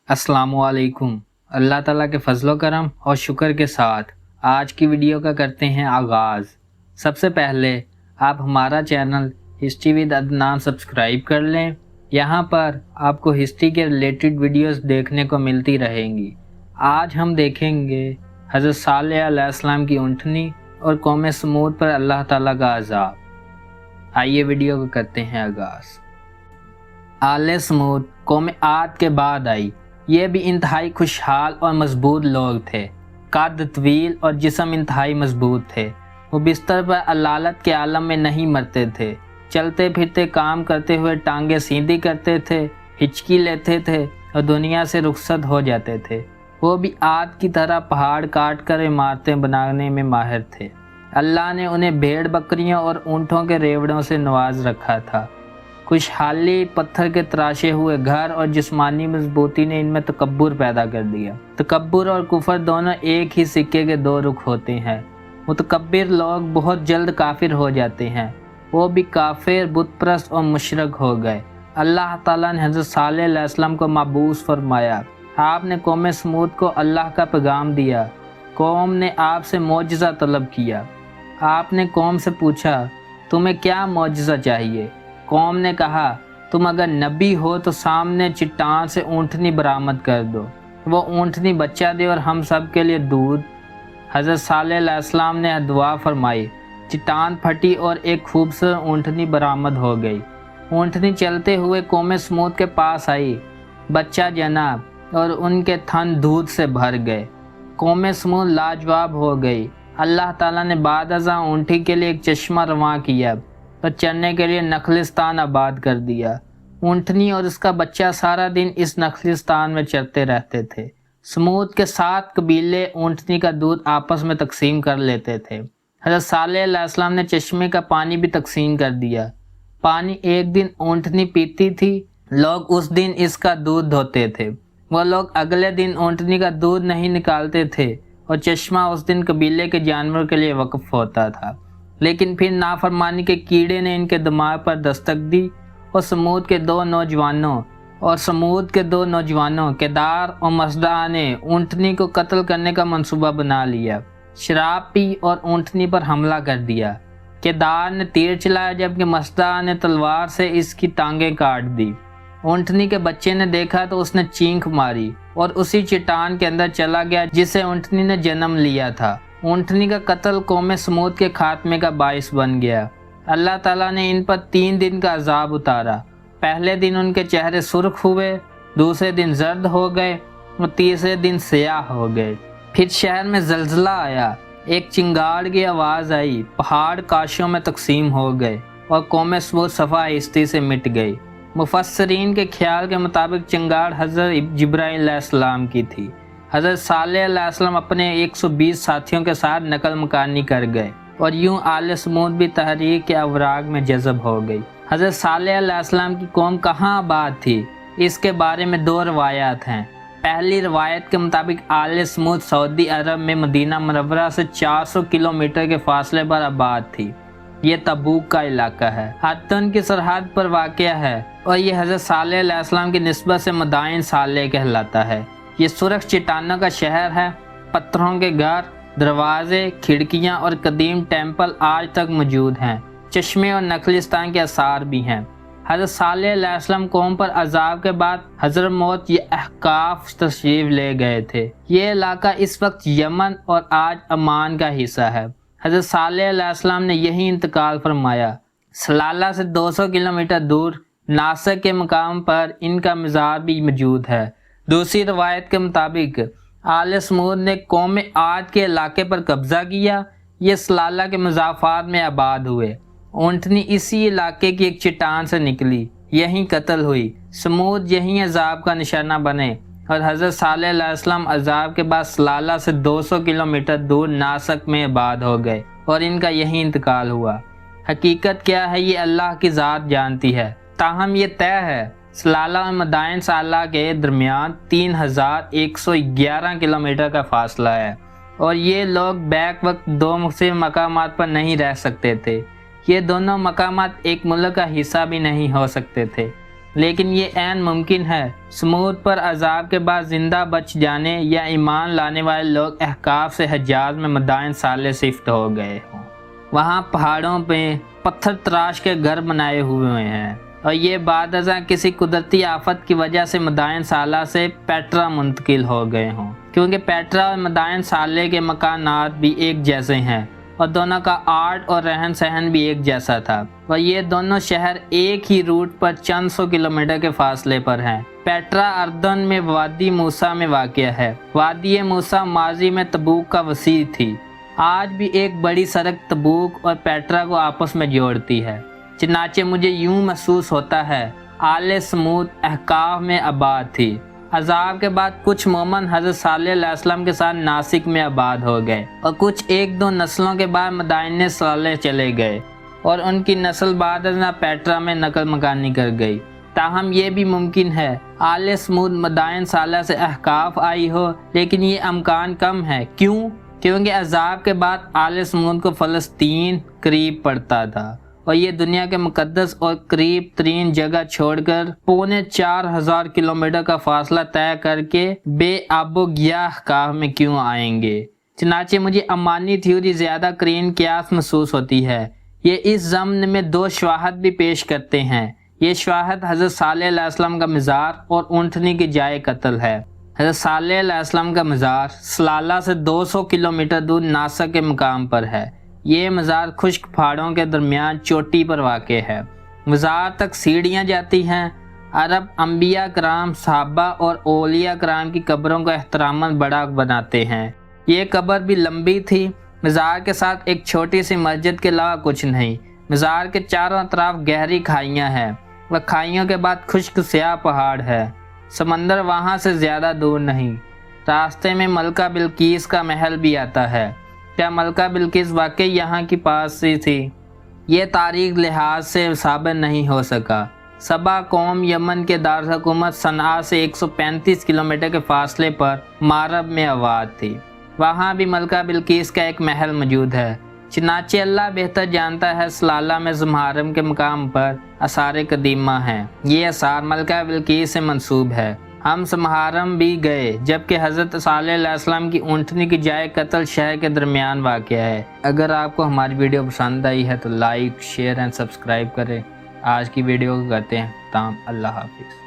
अस्सलामु अलैकुम। अल्लाह ताला के फजलो करम और शुक्र के साथ आज की वीडियो का करते हैं आगाज़। सबसे पहले आप हमारा channel history with Adnan subscribe कर लें। यहाँ पर आपको हिस्ट्री के रिलेटेड वीडियोस देखने को मिलती रहेंगी। आज हम देखेंगे हज़रत सालेह अलैहिस्सलाम की ऊँटनी और कौम समूद पर अल्लाह ताला का अज़ाब। आइए वीडियो को करते हैं आगाज़। आले समूद कौम आद के बाद आई। ये भी इंतहाई खुशहाल और मजबूत लोग थे। कद तवील और जिस्म इंतहाई मजबूत थे। वो बिस्तर पर अलालत के आलम में नहीं मरते थे। चलते फिरते काम करते हुए टांगे सीधी करते थे, हिचकी लेते थे और दुनिया से रुखसत हो जाते थे। वो भी आद की तरह पहाड़ काट कर इमारतें बनाने में माहिर थे। अल्लाह ने उन्हें भेड़ बकरियों और ऊँटों के रेवड़ों से नवाज रखा था। खुशहाली, पत्थर के तराशे हुए घर और जिस्मानी मजबूती ने इनमें तकब्बुर पैदा कर दिया। तकब्बुर और कुफर दोनों एक ही सिक्के के दो रुख होते हैं। मुतकब्बिर लोग बहुत जल्द काफिर हो जाते हैं। वो भी काफिर, बुतप्रस्त और मुशरक हो गए। अल्लाह ताला ने हज़रत सालेह अलैहिस्सलाम को माबूस फरमाया। आपने कौम समूद को अल्लाह का पैगाम दिया। कौम ने आपसे मौजज़ा तलब किया। आपने कौम से पूछा, तुम्हें क्या मौजज़ा चाहिए? कौम ने कहा, तुम अगर नबी हो तो सामने चट्टान से ऊँटनी बरामद कर दो। वो ऊँटनी बच्चा दे और हम सब के लिए दूध। हज़रत सालेह अलैहिस्सलाम ने दुआ फरमाई। चट्टान फटी और एक खूबसूरत ऊँटनी बरामद हो गई। ऊँटनी चलते हुए कौम समूद के पास आई। बच्चा जना और उनके थन दूध से भर गए। कौम समूद लाजवाब हो गई। अल्लाह ताला ने बाद अज़ां ऊँटनी के लिए एक चश्मा रवां किया और चरने के लिए नखलिस्तान आबाद कर दिया। ऊँटनी और उसका बच्चा सारा दिन इस नखलिस्तान में चरते रहते थे। समूद के 7 कबीले ऊँटनी का दूध आपस में तकसीम कर लेते थे। हज़रत सालेह अलैहिस्सलाम ने चश्मे का पानी भी तकसीम कर दिया। पानी एक दिन ऊँटनी पीती थी, लोग उस दिन इसका दूध धोते थे। वो लोग अगले दिन ऊँटनी का दूध नहीं निकालते थे और चश्मा उस दिन कबीले के जानवर के लिए वक्फ होता था। लेकिन फिर नाफरमानी के कीड़े ने इनके दिमाग पर दस्तक दी और समूद के दो नौजवानों केदार और मसदा ने ऊँटनी को कत्ल करने का मंसूबा बना लिया। शराब पी और ऊँटनी पर हमला कर दिया। केदार ने तीर चलाया जबकि मसदा ने तलवार से इसकी टांगें काट दी। ऊँटनी के बच्चे ने देखा तो उसने चीख मारी और उसी चट्टान के अंदर चला गया जिसे ऊँटनी ने जन्म लिया था। ऊँटनी का कत्ल कौम समूद के खात्मे का बाइस बन गया। अल्लाह ताला ने इन पर 3 दिन का अजाब उतारा। पहले दिन उनके चेहरे सुर्ख हुए, दूसरे दिन जर्द हो गए और तीसरे दिन स्याह हो गए। फिर शहर में जलजला आया। एक चिंगाड़ की आवाज़ आई। पहाड़ काशियों में तकसीम हो गए और कौम समूद सफ़ाहिस्ती से मिट गई। मुफस्सरीन के ख्याल के मुताबिक चिंगाड़ हज़रत जिब्राईल अलैहिस्सलाम की थी। हज़रत सालेह अलैहिस्सलाम अपने 120 साथियों के साथ नकल मकानी कर गए और यूं आले समूद भी तहरीक के अवराग में जज़ब हो गई। हज़रत सालेह अलैहिस्सलाम की कौम कहाँ आबाद थी, इसके बारे में 2 रवायात हैं। पहली रवायत के मुताबिक आले समूद सऊदी अरब में मदीना मुनव्वरा से 400 किलोमीटर के फासले पर आबाद थी। ये तबूक का इलाका है, अदन की सरहद पर वाक़या है और ये हज़रत सालेह अलैहिस्सलाम की निस्बत से मदाइन सालेह कहलाता है। ये सुरख चट्टानों का शहर है। पत्थरों के घर, दरवाजे, खिड़कियां और कदीम टेम्पल आज तक मौजूद हैं। चश्मे और नखलिस्तान के आसार भी हैं। हज़रत सालेह अलैहिस्सलाम कौम पर अजाब के बाद हज़रमौत ये अहकाफ तशरीफ ले गए थे। ये इलाका इस वक्त यमन और आज अमान का हिस्सा है। हज़रत सालेह अलैहिस्सलाम ने यही इंतकाल फरमाया। सलाला से 200 किलोमीटर दूर नासक के मकाम पर इनका मज़ार भी मौजूद है। दूसरी रवायत के मुताबिक आले समूद ने कौम आद के इलाके पर कब्जा किया। ये सलाला के मज़ाफ़ात में आबाद हुए। ऊँटनी इसी इलाके की एक चट्टान से निकली, यहीं कत्ल हुई। समूद यहीं अजाब का निशाना बने और हज़रत सालेह अलैहिस्सलाम अजाब के बाद सलाला से 200 किलोमीटर दूर नासक में आबाद हो गए और इनका यहीं इंतकाल हुआ। हकीकत क्या है ये अल्लाह की ज़ात जानती है। ताहम ये तय है सलाला और मदाइन साला के दरमियान 3111 किलोमीटर का फासला है और ये लोग बैक वक्त 2 मुख्तलिफ मकामात पर नहीं रह सकते थे। ये दोनों मकामात एक मुल्क का हिस्सा भी नहीं हो सकते थे। لیکن یہ عین ممکن ہے سمود پر عذاب کے بعد زندہ بچ جانے یا ایمان لانے والے لوگ احقاف سے حجاز میں مدائن صالح شفٹ ہو گئے ہوں۔ وہاں پہاڑوں پہ پتھر تراش کے گھر بنائے ہوئے ہیں اور یہ بعد ازاں کسی قدرتی آفت کی وجہ سے مدائن صالح سے پیٹرا منتقل ہو گئے ہوں، کیونکہ پیٹرا اور مدائن صالح کے مکانات بھی ایک جیسے ہیں اور دونوں کا آرٹ اور رہن سہن بھی ایک جیسا تھا، اور یہ دونوں شہر ایک ہی روٹ پر چند سو کلومیٹر کے فاصلے پر ہیں۔ پیٹرا اردن میں وادی موسیٰ میں واقع ہے۔ وادی موسیٰ ماضی میں تبوک کا وسیع تھی۔ آج بھی ایک بڑی سڑک تبوک اور پیٹرا کو آپس میں جوڑتی ہے۔ چنانچہ مجھے یوں محسوس ہوتا ہے آل سمود احقاف میں آباد تھی۔ عذاب کے بعد کچھ مومن حضرت صالح علیہ السلام کے ساتھ ناسک میں آباد ہو گئے اور کچھ ایک دو نسلوں کے بعد مدائن صالح چلے گئے اور ان کی نسل بعد ازاں پیٹرا میں نقل مکانی کر گئی۔ تاہم یہ بھی ممکن ہے آل سمود مدائن صالح سے احقاف آئی ہو، لیکن یہ امکان کم ہے۔ کیوں؟ کیونکہ عذاب کے بعد آل سمود کو فلسطین قریب پڑتا تھا اور یہ دنیا کے مقدس اور قریب ترین جگہ چھوڑ کر 4,500 کلومیٹر کا فاصلہ طے کر کے بے آب و گیاہ احقاف میں کیوں آئیں گے؟ چنانچہ مجھے امانی تھیوری زیادہ قرین قیاس محسوس ہوتی ہے۔ یہ اس ضمن میں 2 شواہد بھی پیش کرتے ہیں۔ یہ شواہد حضرت صالح علیہ السلام کا مزار اور اونٹنی کی جائے قتل ہے۔ حضرت صالح علیہ السلام کا مزار سلالہ سے 200 کلومیٹر دور ناسا کے مقام پر ہے۔ یہ مزار خشک پہاڑوں کے درمیان چوٹی پر واقع ہے۔ مزار تک سیڑھیاں جاتی ہیں۔ عرب انبیاء کرام، صحابہ اور اولیاء کرام کی قبروں کو احتراماً بڑا بناتے ہیں۔ یہ قبر بھی لمبی تھی۔ مزار کے ساتھ ایک چھوٹی سی مسجد کے علاوہ کچھ نہیں۔ مزار کے چاروں طرف گہری کھائیاں ہیں اور کھائیوں کے بعد خشک سیاہ پہاڑ ہے۔ سمندر وہاں سے زیادہ دور نہیں۔ راستے میں ملکہ بلقیس کا محل بھی آتا ہے۔ کیا ملکہ بلقیس واقعی یہاں کی پاس ہی تھی؟ یہ تاریخ لحاظ سے ثابت نہیں ہو سکا۔ سبا قوم یمن کے دارالحکومت صنعاء سے 135 کلومیٹر کے فاصلے پر مارب میں آباد تھی۔ وہاں بھی ملکہ بلقیس کا ایک محل موجود ہے۔ چنانچہ اللہ بہتر جانتا ہے سلالہ میں زمہرم کے مقام پر آثار قدیمہ ہیں۔ یہ آثار ملکہ بلقیس سے منسوب ہے۔ ہم زمہرم بھی گئے جبکہ حضرت صالح علیہ السلام کی اونٹنی کی جائے قتل شہر کے درمیان واقع ہے۔ اگر آپ کو ہماری ویڈیو پسند آئی ہے تو لائک، شیئر اینڈ سبسکرائب کریں۔ آج کی ویڈیو کو کرتے ہیں ختم۔ اللہ حافظ۔